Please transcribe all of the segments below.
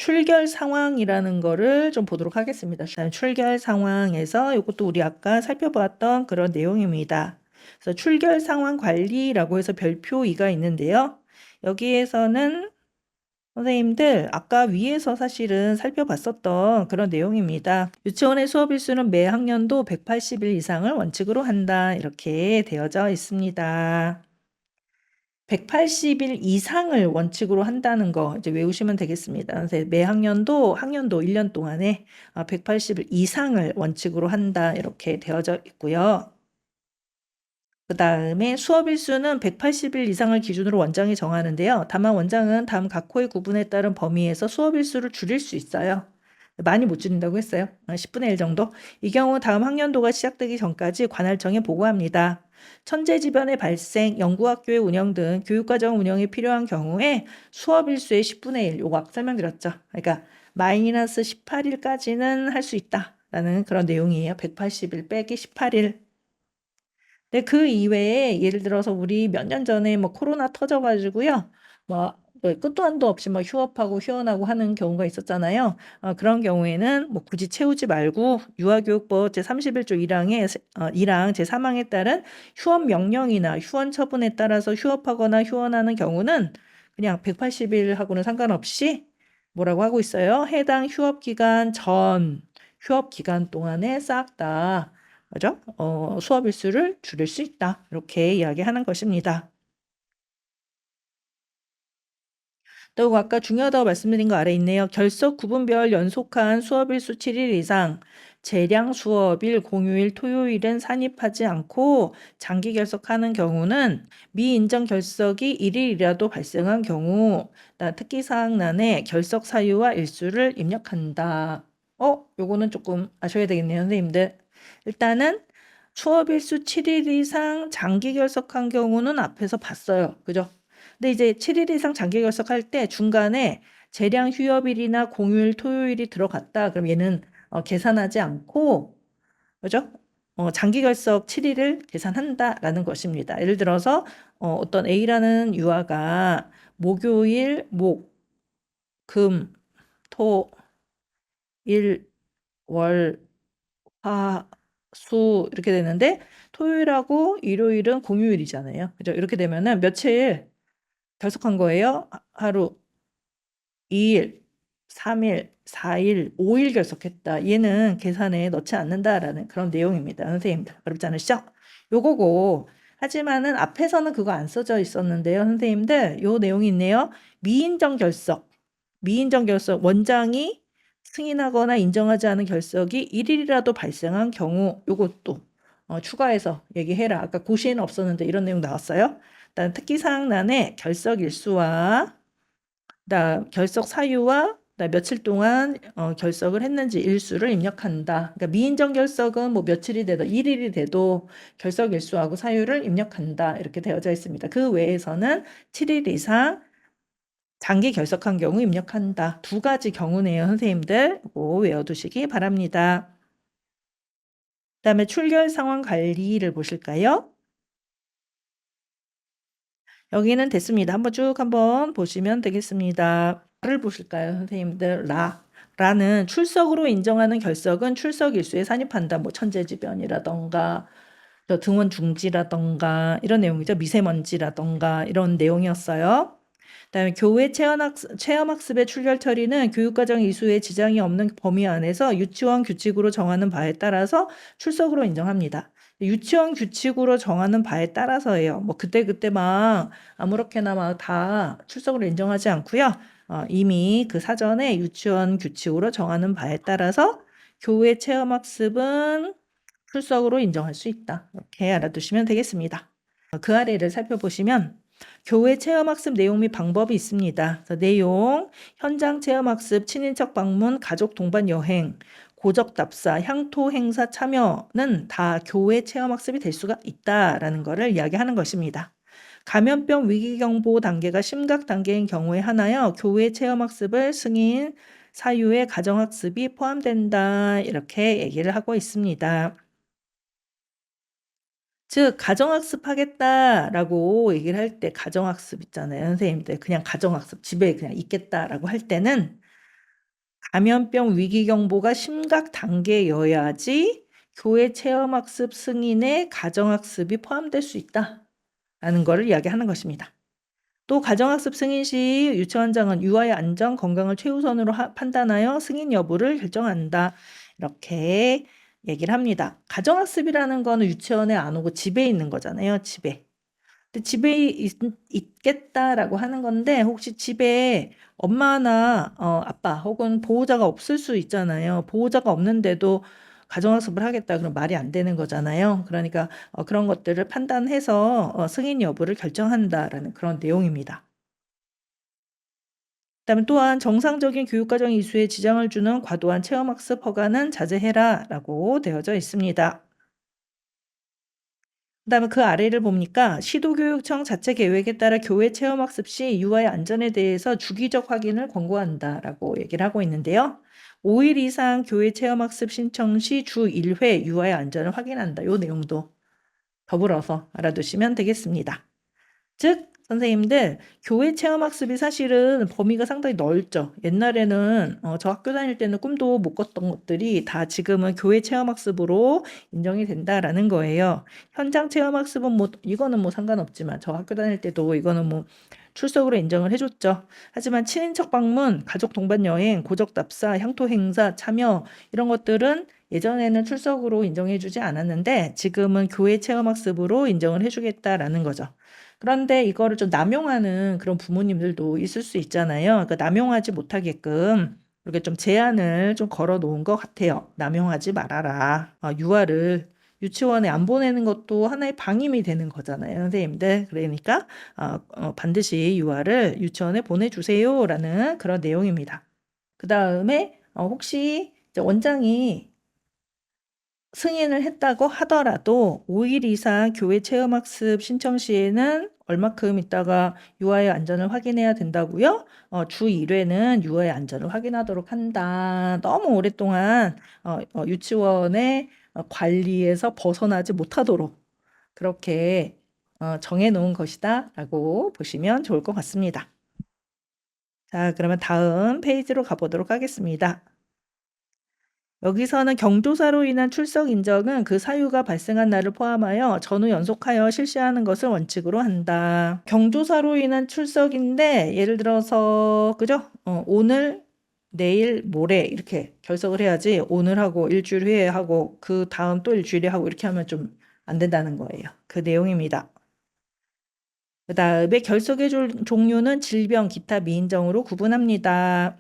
출결 상황이라는 거를 좀 보도록 하겠습니다. 일단 출결 상황에서 이것도 우리 아까 살펴봤던 그런 내용입니다. 그래서 출결 상황 관리라고 해서 별표 2가 있는데요. 여기에서는 선생님들 아까 위에서 사실은 살펴봤었던 그런 내용입니다. 유치원의 수업 일수는 매 학년도 180일 이상을 원칙으로 한다. 이렇게 되어져 있습니다. 180일 이상을 원칙으로 한다는 거 이제 외우시면 되겠습니다. 그래서 매 학년도 1년 동안에 180일 이상을 원칙으로 한다. 이렇게 되어져 있고요. 그 다음에 수업 일수는 180일 이상을 기준으로 원장이 정하는데요. 다만 원장은 다음 각 호의 구분에 따른 범위에서 수업 일수를 줄일 수 있어요. 많이 못 줄인다고 했어요. 10분의 1 정도. 이 경우 다음 학년도가 시작되기 전까지 관할청에 보고합니다. 천재지변의 발생, 연구학교의 운영 등 교육과정 운영이 필요한 경우에 수업 일수의 10분의 1, 요거 아까 설명드렸죠. 그러니까 마이너스 18일까지는 할 수 있다라는 그런 내용이에요. 180일 빼기 18일. 근데 그 이외에 예를 들어서 우리 몇 년 전에 뭐 코로나 터져가지고요. 뭐 끝도 한도 없이 막 휴업하고 휴원하고 하는 경우가 있었잖아요. 그런 경우에는 뭐 굳이 채우지 말고 유아교육법 제31조 1항 제3항에 따른 휴업 명령이나 휴원 처분에 따라서 휴업하거나 휴원하는 경우는 그냥 180일 하고는 상관없이 뭐라고 하고 있어요? 해당 휴업 기간 전 휴업 기간 동안에 싹 다 그죠? 수업 일수를 줄일 수 있다. 이렇게 이야기하는 것입니다. 또 아까 중요하다고 말씀드린 거 아래 있네요. 결석 구분별 연속한 수업일수 7일 이상, 재량 수업일, 공휴일, 토요일은 산입하지 않고 장기 결석하는 경우는 미인정 결석이 1일이라도 발생한 경우 특기사항란에 결석 사유와 일수를 입력한다. 요거는 조금 아셔야 되겠네요, 선생님들. 일단은 수업일수 7일 이상 장기 결석한 경우는 앞에서 봤어요. 그죠? 근데 이제 7일 이상 장기 결석할 때 중간에 재량 휴업일이나 공휴일, 토요일이 들어갔다. 그럼 얘는 계산하지 않고, 그죠? 장기 결석 7일을 계산한다라는 것입니다. 예를 들어서 어떤 A라는 유아가 목요일, 금, 토, 일, 월, 화, 수 이렇게 되는데 토요일하고 일요일은 공휴일이잖아요. 그죠? 이렇게 되면은 며칠 결석한 거예요? 하루, 2일, 3일, 4일, 5일 결석했다. 얘는 계산에 넣지 않는다라는 그런 내용입니다. 선생님들. 어렵지 않으시죠? 요거고. 하지만은 앞에서는 그거 안 써져 있었는데요. 선생님들, 요 내용이 있네요. 미인정 결석. 미인정 결석. 원장이 승인하거나 인정하지 않은 결석이 1일이라도 발생한 경우 요것도 추가해서 얘기해라. 아까 고시에는 없었는데 이런 내용 나왔어요. 일단 특기사항란에 결석 일수와 결석 사유와 며칠 동안 결석을 했는지 일수를 입력한다. 그러니까 미인정 결석은 뭐 며칠이 돼도 1일이 돼도 결석 일수하고 사유를 입력한다. 이렇게 되어져 있습니다. 그 외에서는 7일 이상 장기 결석한 경우 입력한다. 두 가지 경우네요. 선생님들 외워두시기 바랍니다. 그다음에 출결 상황 관리를 보실까요? 여기는 됐습니다. 한번 쭉 한번 보시면 되겠습니다. 를 보실까요, 선생님들? 라는 출석으로 인정하는 결석은 출석 일수에 산입한다. 뭐 천재지변이라던가 등원 중지라던가 이런 내용이죠. 미세먼지라던가 이런 내용이었어요. 그다음에 교회 체험학습의 출결 처리는 교육과정 이수에 지장이 없는 범위 안에서 유치원 규칙으로 정하는 바에 따라서 출석으로 인정합니다. 유치원 규칙으로 정하는 바에 따라서예요. 뭐 그때 막 아무렇게나 막 다 출석으로 인정하지 않고요. 이미 그 사전에 유치원 규칙으로 정하는 바에 따라서 교회 체험학습은 출석으로 인정할 수 있다. 이렇게 알아두시면 되겠습니다. 그 아래를 살펴보시면 교회 체험학습 내용 및 방법이 있습니다. 내용, 현장 체험학습, 친인척 방문, 가족 동반 여행, 고적 답사, 향토 행사 참여는 다 교회 체험학습이 될 수가 있다라는 것을 이야기하는 것입니다. 감염병 위기경보 단계가 심각 단계인 경우에 하나여 교회 체험학습을 승인, 사유의 가정학습이 포함된다. 이렇게 얘기를 하고 있습니다. 즉 가정학습 하겠다라고 얘기를 할 때 가정학습 있잖아요. 선생님들 그냥 가정학습 집에 그냥 있겠다라고 할 때는 감염병 위기 경보가 심각 단계여야지 교회 체험학습 승인에 가정학습이 포함될 수 있다라는 것을 이야기하는 것입니다. 또 가정학습 승인 시 유치원장은 유아의 안전, 건강을 최우선으로 판단하여 승인 여부를 결정한다. 이렇게 얘기를 합니다. 가정학습이라는 거는 유치원에 안 오고 집에 있는 거잖아요. 집에. 근데 집에 있겠다라고 하는 건데 혹시 집에 엄마나 아빠 혹은 보호자가 없을 수 있잖아요. 보호자가 없는데도 가정학습을 하겠다 그럼 말이 안 되는 거잖아요. 그러니까 그런 것들을 판단해서 승인 여부를 결정한다라는 그런 내용입니다. 그다음에 또한 정상적인 교육과정 이수에 지장을 주는 과도한 체험학습 허가는 자제해라라고 되어져 있습니다. 그다음에 그 아래를 보니까 시도교육청 자체 계획에 따라 교회 체험학습 시 유아의 안전에 대해서 주기적 확인을 권고한다라고 얘기를 하고 있는데요. 5일 이상 교회 체험학습 신청 시 주 1회 유아의 안전을 확인한다. 요 내용도 더불어서 알아두시면 되겠습니다. 즉 선생님들 교회 체험학습이 사실은 범위가 상당히 넓죠. 옛날에는 저 학교 다닐 때는 꿈도 못 꿨던 것들이 다 지금은 교회 체험학습으로 인정이 된다라는 거예요. 현장 체험학습은 뭐 이거는 뭐 상관없지만 저 학교 다닐 때도 이거는 뭐 출석으로 인정을 해줬죠. 하지만 친인척 방문, 가족 동반 여행, 고적 답사, 향토 행사 참여 이런 것들은 예전에는 출석으로 인정해주지 않았는데 지금은 교회 체험학습으로 인정을 해주겠다라는 거죠. 그런데 이거를 좀 남용하는 그런 부모님들도 있을 수 있잖아요. 그러니까 남용하지 못하게끔 이렇게 좀 제한을 좀 걸어 놓은 것 같아요. 남용하지 말아라. 유아를 유치원에 안 보내는 것도 하나의 방임이 되는 거잖아요, 선생님들. 그러니까 반드시 유아를 유치원에 보내주세요라는 그런 내용입니다. 그 다음에 혹시 원장이 승인을 했다고 하더라도 5일 이상 교회 체험학습 신청 시에는 얼마큼 있다가 유아의 안전을 확인해야 된다고요? 주 1회는 유아의 안전을 확인하도록 한다. 너무 오랫동안 유치원의 관리에서 벗어나지 못하도록 그렇게 정해놓은 것이다 라고 보시면 좋을 것 같습니다. 자, 그러면 다음 페이지로 가보도록 하겠습니다. 여기서는 경조사로 인한 출석 인정은 그 사유가 발생한 날을 포함하여 전후 연속하여 실시하는 것을 원칙으로 한다. 경조사로 인한 출석인데 예를 들어서 그죠? 오늘, 내일, 모레 이렇게 결석을 해야지 오늘 하고 일주일 후에 하고 그 다음 또 일주일에 하고 이렇게 하면 좀 안 된다는 거예요. 그 내용입니다. 그 다음에 결석의 종류는 질병, 기타, 미인정으로 구분합니다.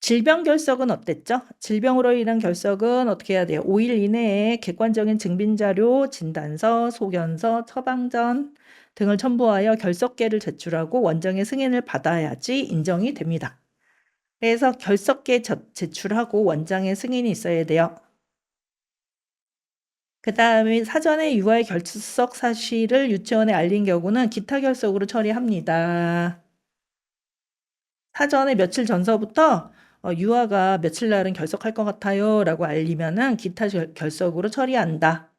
질병 결석은 어땠죠? 질병으로 인한 결석은 어떻게 해야 돼요? 5일 이내에 객관적인 증빙자료, 진단서, 소견서, 처방전 등을 첨부하여 결석계를 제출하고 원장의 승인을 받아야지 인정이 됩니다. 그래서 결석계 제출하고 원장의 승인이 있어야 돼요. 그 다음에 사전에 유아의 결석 사실을 유치원에 알린 경우는 기타 결석으로 처리합니다. 사전에 며칠 전서부터 유아가 며칠 날은 결석할 것 같아요 라고 알리면은 기타 결석으로 처리한다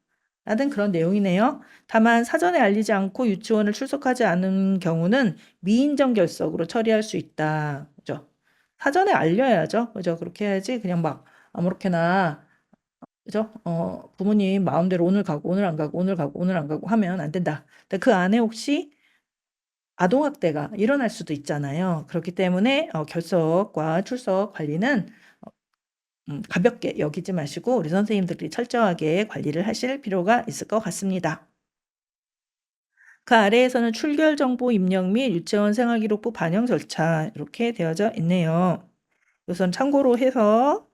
라는 그런 내용이네요. 다만 사전에 알리지 않고 유치원을 출석하지 않은 경우는 미인정 결석으로 처리할 수 있다. 그죠? 사전에 알려야죠. 그죠? 그렇게 해야지 그냥 막 아무렇게나 그죠? 부모님 마음대로 오늘 가고 오늘 안 가고 오늘 가고 오늘 안 가고 하면 안 된다. 근데 그 안에 혹시 아동학대가 일어날 수도 있잖아요. 그렇기 때문에 결석과 출석 관리는 가볍게 여기지 마시고 우리 선생님들이 철저하게 관리를 하실 필요가 있을 것 같습니다. 그 아래에서는 출결 정보 입력 및 유치원 생활기록부 반영 절차 이렇게 되어져 있네요. 우선 참고로 해서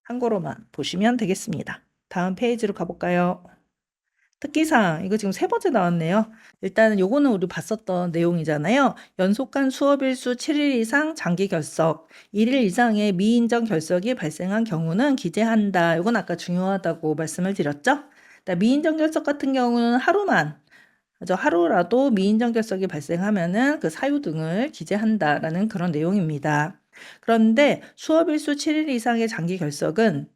참고로만 보시면 되겠습니다. 다음 페이지로 가볼까요? 특기사항, 이거 지금 3번째 나왔네요. 일단은 요거는 우리 봤었던 내용이잖아요. 연속한 수업일수 7일 이상 장기 결석, 1일 이상의 미인정 결석이 발생한 경우는 기재한다. 요건 아까 중요하다고 말씀을 드렸죠? 미인정 결석 같은 경우는 하루만, 하루라도 미인정 결석이 발생하면은 그 사유 등을 기재한다라는 그런 내용입니다. 그런데 수업일수 7일 이상의 장기 결석은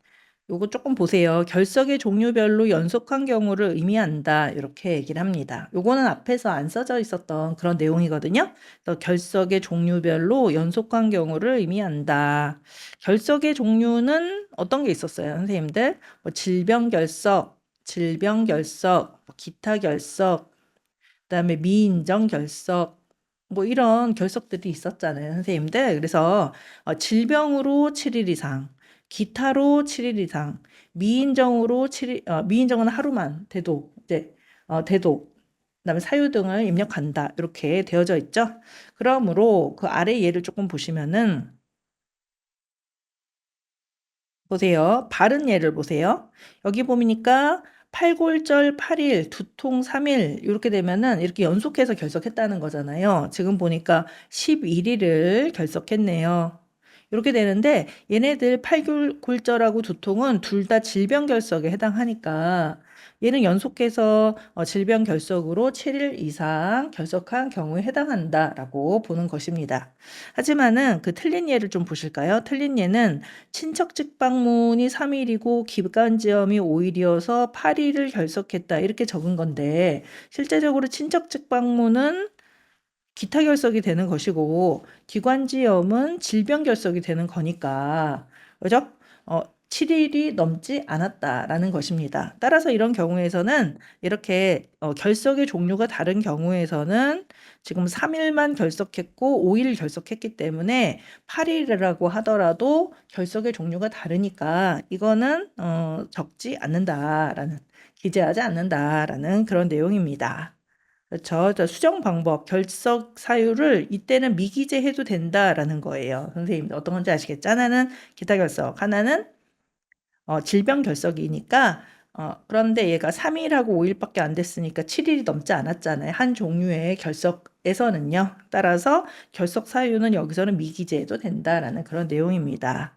요거 조금 보세요. 결석의 종류별로 연속한 경우를 의미한다. 이렇게 얘기를 합니다. 요거는 앞에서 안 써져 있었던 그런 내용이거든요. 그래서 결석의 종류별로 연속한 경우를 의미한다. 결석의 종류는 어떤 게 있었어요, 선생님들? 뭐 질병결석, 질병결석, 뭐 기타 결석, 그다음에 미인정 결석, 뭐 이런 결석들이 있었잖아요, 선생님들. 그래서 질병으로 7일 이상, 기타로 7일 이상, 미인정으로 7일, 미인정은 하루만 대독, 이제 대독, 그다음에 사유 등을 입력한다. 이렇게 되어져 있죠. 그러므로 그 아래 예를 조금 보시면은 보세요. 바른 예를 보세요. 여기 보니까 팔골절 8일, 두통 3일 이렇게 되면은 이렇게 연속해서 결석했다는 거잖아요. 지금 보니까 11일을 결석했네요. 이렇게 되는데 얘네들 팔골절하고 두통은 둘 다 질병 결석에 해당하니까 얘는 연속해서 질병 결석으로 7일 이상 결석한 경우에 해당한다라고 보는 것입니다. 하지만은 그 틀린 예를 좀 보실까요? 틀린 예는 친척 집 방문이 3일이고 기관지염이 5일이어서 8일을 결석했다. 이렇게 적은 건데 실제적으로 친척 집 방문은 기타 결석이 되는 것이고 기관지염은 질병 결석이 되는 거니까 그죠? 7일이 넘지 않았다라는 것입니다. 따라서 이런 경우에서는 이렇게 결석의 종류가 다른 경우에서는 지금 3일만 결석했고 5일 결석했기 때문에 8일이라고 하더라도 결석의 종류가 다르니까 이거는 적지 않는다라는 기재하지 않는다라는 그런 내용입니다. 그렇죠. 수정 방법, 결석 사유를 이때는 미기재해도 된다라는 거예요. 선생님 어떤 건지 아시겠죠? 하나는 기타 결석, 하나는 질병 결석이니까 그런데 얘가 3일하고 5일밖에 안 됐으니까 7일이 넘지 않았잖아요. 한 종류의 결석에서는요. 따라서 결석 사유는 여기서는 미기재해도 된다라는 그런 내용입니다.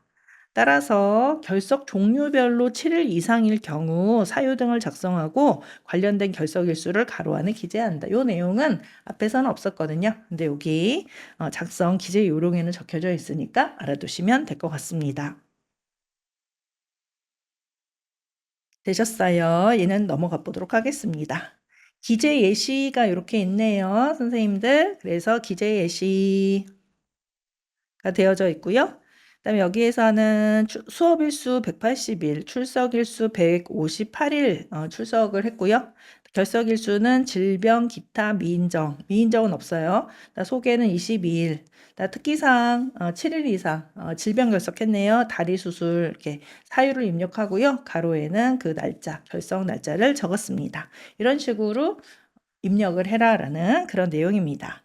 따라서 결석 종류별로 7일 이상일 경우 사유 등을 작성하고 관련된 결석 일수를 가로 안에 기재한다. 이 내용은 앞에서는 없었거든요. 근데 여기 작성 기재 요령에는 적혀져 있으니까 알아두시면 될 것 같습니다. 되셨어요? 얘는 넘어가 보도록 하겠습니다. 기재 예시가 이렇게 있네요, 선생님들. 그래서 기재 예시가 되어져 있고요. 그다음에 여기에서는 수업 일수 180일, 출석 일수 158일 출석을 했고요. 결석 일수는 질병, 기타, 미인정. 미인정은 없어요. 소개는 22일. 특기사항 7일 이상 질병 결석했네요. 다리 수술 이렇게 사유를 입력하고요. 가로에는 그 날짜, 결석 날짜를 적었습니다. 이런 식으로 입력을 해라라는 그런 내용입니다.